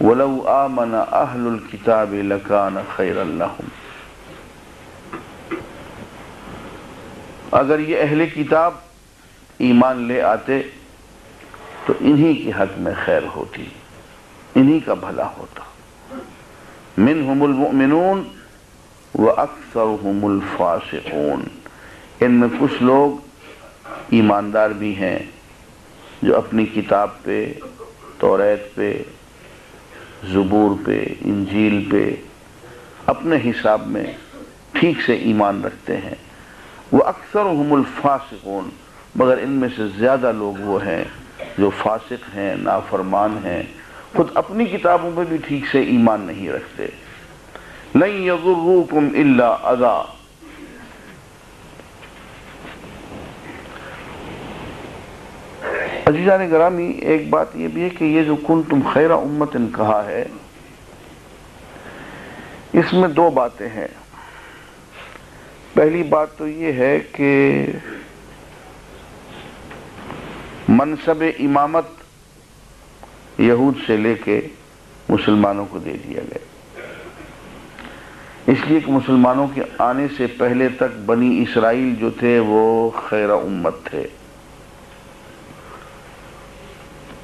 وَلَوْ آمَنَ أَهْلُ الْكِتَابِ لَكَانَ خَيْرًا لَهُمْ، اگر یہ اہل کتاب ایمان لے آتے تو انہی کے حق میں خیر ہوتی، انہی کا بھلا ہوتا۔ منہم المؤمنون وَأَكْثَرُهُمُ الْفَاسِقُونَ، ان میں کچھ لوگ ایماندار بھی ہیں جو اپنی کتاب پہ، توریت پہ، زبور پہ، انجیل پہ اپنے حساب میں ٹھیک سے ایمان رکھتے ہیں۔ وَأَكْثَرُهُمُ الْفَاسِقُونَ، مگر ان میں سے زیادہ لوگ وہ ہیں جو فاسق ہیں، نافرمان ہیں، خود اپنی کتابوں پہ بھی ٹھیک سے ایمان نہیں رکھتے۔ لَن يَضُرُّوكُمْ إِلَّا أَذًى، عزیزان گرامی، ایک بات یہ بھی ہے کہ یہ جو کنتم خیر امت کہا ہے، اس میں دو باتیں ہیں۔ پہلی بات تو یہ ہے کہ منصب امامت یہود سے لے کے مسلمانوں کو دے دیا گیا، اس لیے کہ مسلمانوں کے آنے سے پہلے تک بنی اسرائیل جو تھے وہ خیر امت تھے۔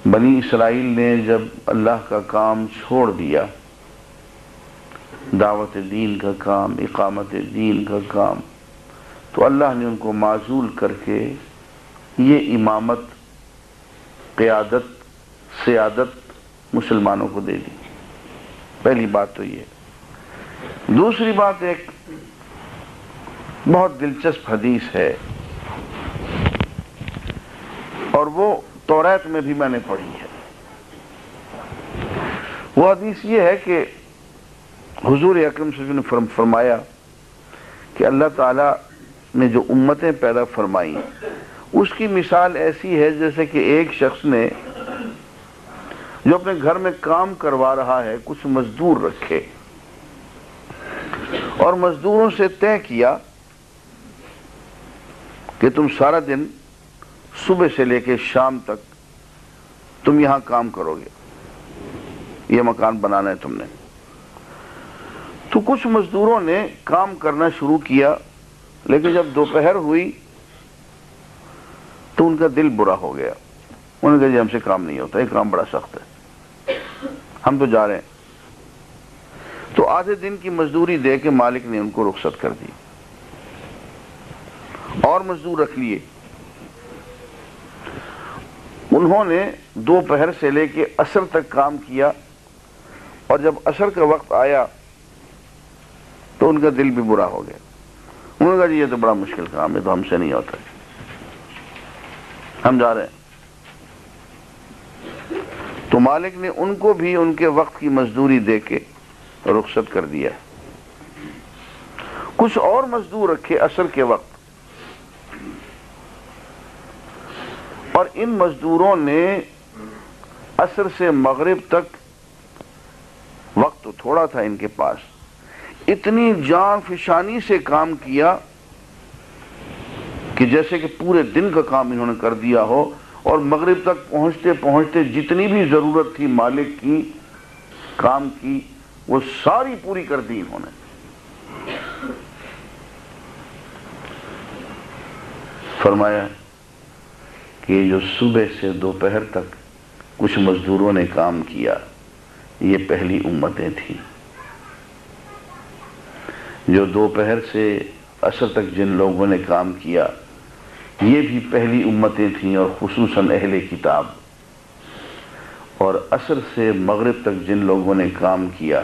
بنی اسرائیل نے جب اللہ کا کام چھوڑ دیا، دعوت دین کا کام، اقامت دین کا کام، تو اللہ نے ان کو معزول کر کے یہ امامت، قیادت، سیادت مسلمانوں کو دے دی۔ پہلی بات تو یہ۔ دوسری بات، ایک بہت دلچسپ حدیث ہے اور وہ توریت میں بھی میں نے پڑھی ہے۔ وہ حدیث یہ ہے کہ حضور اکرم صلی اللہ علیہ وسلم نے فرمایا کہ اللہ تعالیٰ نے جو امتیں پیدا فرمائیں اس کی مثال ایسی ہے جیسے کہ ایک شخص نے جو اپنے گھر میں کام کروا رہا ہے، کچھ مزدور رکھے اور مزدوروں سے طے کیا کہ تم سارا دن صبح سے لے کے شام تک تم یہاں کام کرو گے، یہ مکان بنانا ہے تم نے۔ تو کچھ مزدوروں نے کام کرنا شروع کیا، لیکن جب دوپہر ہوئی تو ان کا دل برا ہو گیا۔ انہوں نے کہا جی ہم سے کام نہیں ہوتا، یہ کام بڑا سخت ہے، ہم تو جا رہے ہیں۔ تو آدھے دن کی مزدوری دے کے مالک نے ان کو رخصت کر دی اور مزدور رکھ لیے۔ انہوں نے دوپہر سے لے کے عصر تک کام کیا، اور جب عصر کا وقت آیا تو ان کا دل بھی برا ہو گیا۔ انہوں نے کہا جی یہ تو بڑا مشکل کام ہے، تو ہم سے نہیں ہوتا، ہم جا رہے ہیں۔ تو مالک نے ان کو بھی ان کے وقت کی مزدوری دے کے رخصت کر دیا۔ کچھ اور مزدور رکھے عصر کے وقت، اور ان مزدوروں نے عصر سے مغرب تک، وقت تو تھوڑا تھا ان کے پاس، اتنی جان فشانی سے کام کیا کہ جیسے کہ پورے دن کا کام انہوں نے کر دیا ہو، اور مغرب تک پہنچتے پہنچتے جتنی بھی ضرورت تھی مالک کی کام کی وہ ساری پوری کر دی انہوں نے۔ فرمایا کہ جو صبح سے دوپہر تک کچھ مزدوروں نے کام کیا یہ پہلی امتیں تھیں، جو دوپہر سے عصر تک جن لوگوں نے کام کیا یہ بھی پہلی امتیں تھیں، اور خصوصاً اہل کتاب۔ اور عصر سے مغرب تک جن لوگوں نے کام کیا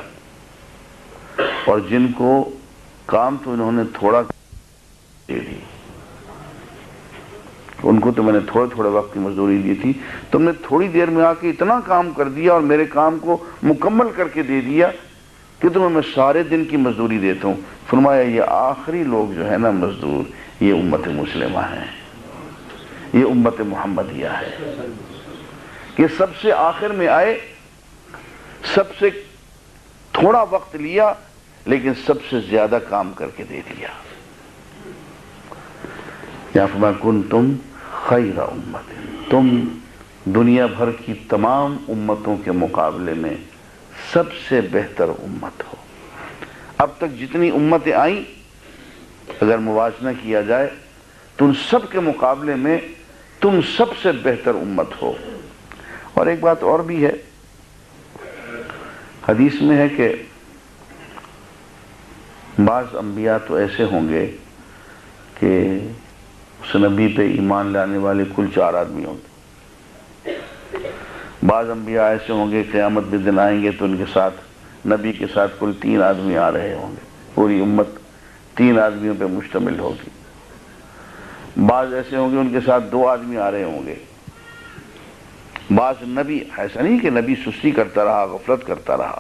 اور جن کو کام تو انہوں نے تھوڑا دے دی، ان کو تو میں نے تھوڑے تھوڑے وقت کی مزدوری دی تھی، تم نے تھوڑی دیر میں آ کے اتنا کام کر دیا اور میرے کام کو مکمل کر کے دے دیا کہ تمہیں میں سارے دن کی مزدوری دیتا ہوں۔ فرمایا یہ آخری لوگ جو ہے نا مزدور، یہ امت مسلمہ ہیں، یہ امت محمدیہ ہے، کہ سب سے آخر میں آئے، سب سے تھوڑا وقت لیا لیکن سب سے زیادہ کام کر کے دے دیا۔ یا فرمایا کنتم خیر امت، تم دنیا بھر کی تمام امتوں کے مقابلے میں سب سے بہتر امت ہو۔ اب تک جتنی امتیں آئیں اگر موازنہ کیا جائے تو ان سب کے مقابلے میں تم سب سے بہتر امت ہو۔ اور ایک بات اور بھی ہے، حدیث میں ہے کہ بعض انبیاء تو ایسے ہوں گے کہ اس نبی پہ ایمان لانے والے کل 4 آدمی ہوں گے۔ بعض انبیاء ایسے ہوں گے قیامت کے دن آئیں گے تو ان کے ساتھ نبی کے ساتھ کل 3 آدمی آ رہے ہوں گے، پوری امت 3 آدمیوں پہ مشتمل ہوگی۔ بعض ایسے ہوں گے ان کے ساتھ 2 آدمی آ رہے ہوں گے۔ بعض نبی، ایسا نہیں کہ نبی سستی کرتا رہا، غفلت کرتا رہا،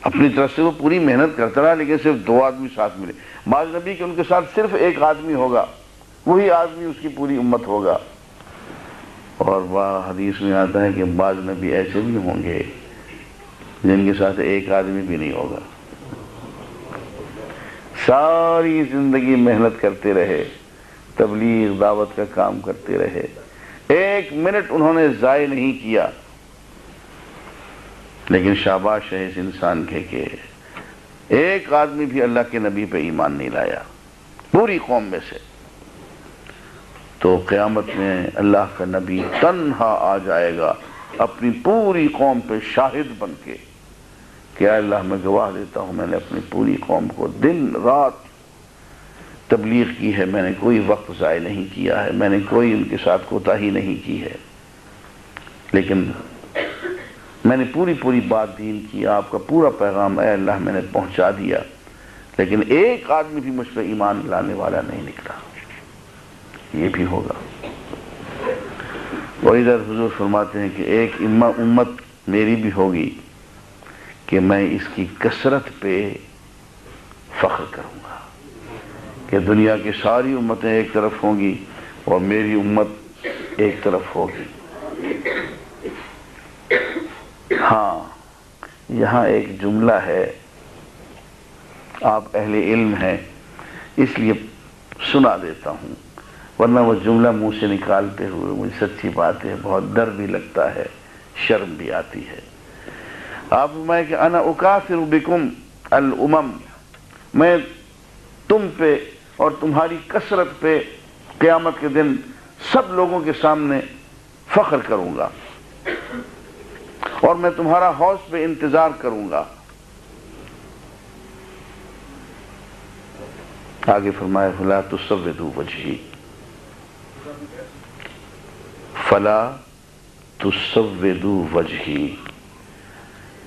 اپنی طرف سے وہ پوری محنت کرتا رہا لیکن صرف 2 آدمی ساتھ ملے۔ بعض نبی کہ ان کے ساتھ صرف 1 آدمی ہوگا، وہی آدمی اس کی پوری امت ہوگا۔ اور حدیث میں آتا ہے کہ بعض نبی ایسے بھی ہوں گے جن کے ساتھ 1 آدمی بھی نہیں ہوگا، ساری زندگی محنت کرتے رہے، تبلیغ دعوت کا کام کرتے رہے، 1 منٹ انہوں نے ضائع نہیں کیا، لیکن شاباش ہے اس انسان کے کہ 1 آدمی بھی اللہ کے نبی پہ ایمان نہیں لایا پوری قوم میں سے۔ تو قیامت میں اللہ کا نبی تنہا آ جائے گا اپنی پوری قوم پہ شاہد بن کے کہ اے اللہ میں گواہ دیتا ہوں میں نے اپنی پوری قوم کو دن رات تبلیغ کی ہے، میں نے کوئی وقت ضائع نہیں کیا ہے، میں نے کوئی ان کے ساتھ کوتاہی نہیں کی ہے، لیکن میں نے پوری بات دین کی، آپ کا پورا پیغام اے اللہ میں نے پہنچا دیا، لیکن 1 آدمی بھی مجھ پہ ایمان لانے والا نہیں نکلا۔ یہ بھی ہوگا۔ اور ادھر حضور فرماتے ہیں کہ ایک امت میری بھی ہوگی کہ میں اس کی کثرت پہ فخر کروں گا، کہ دنیا کی ساری امتیں ایک طرف ہوں گی اور میری امت ایک طرف ہوگی۔ ہاں، یہاں ایک جملہ ہے، آپ اہل علم ہیں اس لیے سنا دیتا ہوں، ورنہ وہ جملہ منہ سے نکالتے ہوئے مجھے سچی بات ہے بہت ڈر بھی لگتا ہے، شرم بھی آتی ہے۔ آپ فرمائے کہ انا اکافر بکم الامم، میں تم پہ اور تمہاری کثرت پہ قیامت کے دن سب لوگوں کے سامنے فخر کروں گا اور میں تمہارا حوض پہ انتظار کروں گا۔ آگے فرمائے فلا تسودوا وجہی، فلا تسودوا وجہی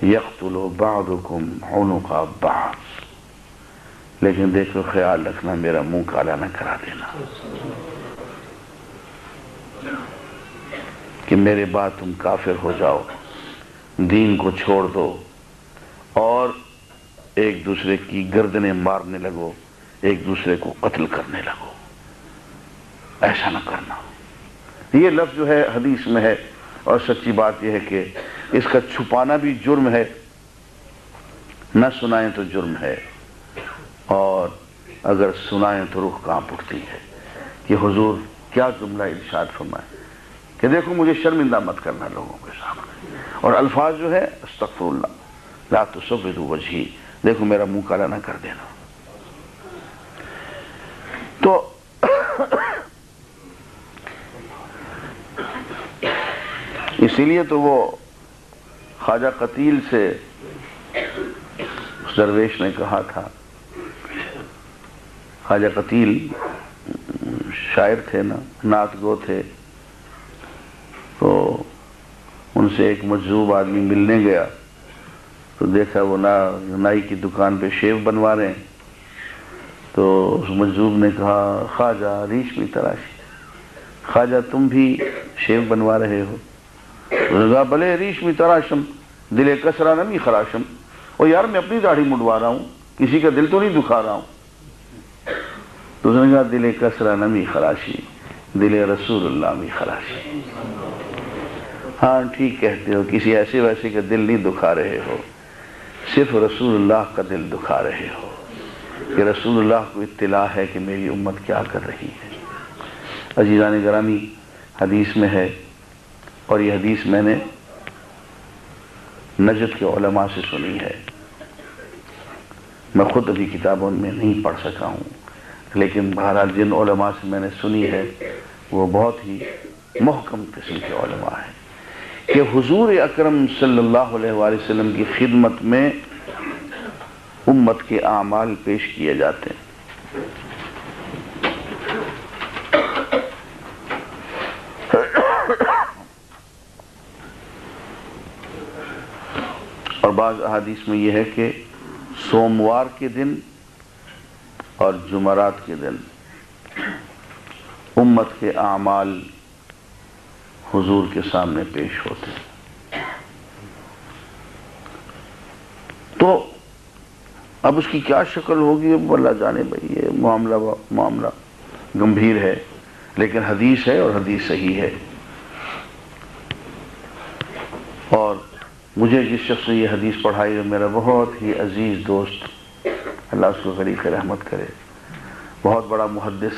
یقتل بعضکم عنق بعض، لیکن دیکھو خیال رکھنا میرا منہ کالا نہ کرا دینا، کہ میرے بعد تم کافر ہو جاؤ، دین کو چھوڑ دو اور ایک دوسرے کی گردنیں مارنے لگو، ایک دوسرے کو قتل کرنے لگو، ایسا نہ کرنا۔ یہ لفظ جو ہے حدیث میں ہے، اور سچی بات یہ ہے کہ اس کا چھپانا بھی جرم ہے، نہ سنائیں تو جرم ہے، اور اگر سنائیں تو روح کانپ اٹھتی ہے کہ حضور کیا جملہ ارشاد فرمائے کہ دیکھو مجھے شرمندہ مت کرنا لوگوں کے سامنے، اور الفاظ جو ہے استغفر اللہ، لا تسودوا وجہی، دیکھو میرا منہ کالا نہ کر دینا۔ تو اسی لیے تو وہ خواجہ قتیل سے اس درویش نے کہا تھا، خواجہ قتیل شاعر تھے نا، نعت گو تھے، تو ان سے ایک مجذوب آدمی ملنے گیا تو دیکھا وہ نائی کی دکان پہ شیو بنوا رہے ہیں، تو اس مجذوب نے کہا خواجہ ریشمی تراشی، خواجہ تم بھی شیو بنوا رہے ہو؟ انہوں نے کہا بلے ریشمی تراشم دل کسرا نمی خراشم، اور یار میں اپنی داڑھی مڈوا رہا ہوں، کسی کا دل تو نہیں دکھا رہا ہوں۔ تو اس نے کہا دل کسرا نمی خراشی دل رسول اللہ می خراشی، ہاں ٹھیک کہتے ہو، کسی ایسے ویسے کا دل نہیں دکھا رہے ہو، صرف رسول اللہ کا دل دکھا رہے ہو، کہ رسول اللہ کو اطلاع ہے کہ میری امت کیا کر رہی ہے۔ عزیزان گرامی، حدیث میں ہے، اور یہ حدیث میں نے نجد کے علماء سے سنی ہے. میں خود ابھی کتابوں میں نہیں پڑھ سکا ہوں، لیکن بہرحال جن علماء سے میں نے سنی ہے وہ بہت ہی محکم قسم کے علماء ہیں کہ حضور اکرم صلی اللہ علیہ وآلہ وسلم کی خدمت میں امت کے اعمال پیش کیے جاتے ہیں. اور بعض احادیث میں یہ ہے کہ سوموار کے دن اور جمعرات کے دن امت کے اعمال حضور کے سامنے پیش ہوتے ہیں. تو اب اس کی کیا شکل ہوگی اب اللہ جانے بھائی، یہ معاملہ گمبھیر ہے، لیکن حدیث ہے اور حدیث صحیح ہے. اور مجھے جس شخص نے یہ حدیث پڑھائی ہے میرا بہت ہی عزیز دوست، اللہ اس کو غریق رحمت کرے، بہت بڑا محدث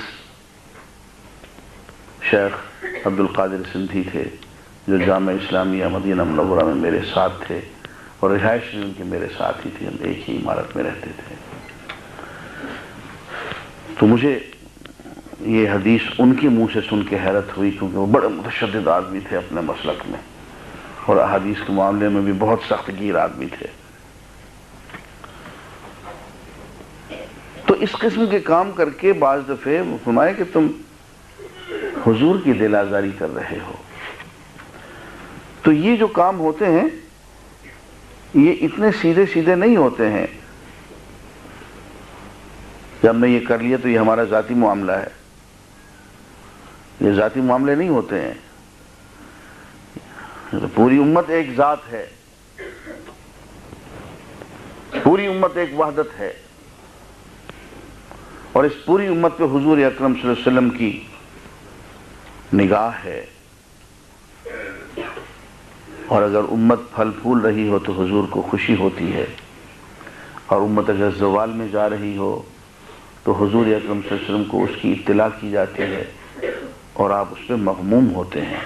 شیخ عبد القادر سندھی تھے، جو جامعہ اسلامیہ مدینہ منورہ میں میرے ساتھ تھے اور رہائش بھی ان کے میرے ساتھ ہی تھی، ہم ایک ہی عمارت میں رہتے تھے. تو مجھے یہ حدیث ان کے منہ سے سن کے حیرت ہوئی، کیونکہ وہ بڑے متشدد آدمی تھے اپنے مسلک میں اور احادیث کے معاملے میں بھی بہت سخت گیر آدمی تھے. تو اس قسم کے کام کر کے بعض دفعے فرمائے کہ تم حضور کی دل آزاری کر رہے ہو. تو یہ جو کام ہوتے ہیں یہ اتنے سیدھے سیدھے نہیں ہوتے ہیں. جب میں یہ کر لیا تو یہ ہمارا ذاتی معاملہ ہے، یہ ذاتی معاملے نہیں ہوتے ہیں. پوری امت ایک ذات ہے، پوری امت ایک وحدت ہے، اور اس پوری امت پہ حضور اکرم صلی اللہ علیہ وسلم کی نگاہ ہے. اور اگر امت پھل پھول رہی ہو تو حضور کو خوشی ہوتی ہے، اور امت اگر زوال میں جا رہی ہو تو حضور اکرم صلی اللہ علیہ وسلم کو اس کی اطلاع کی جاتی ہے اور آپ اس پہ مغموم ہوتے ہیں.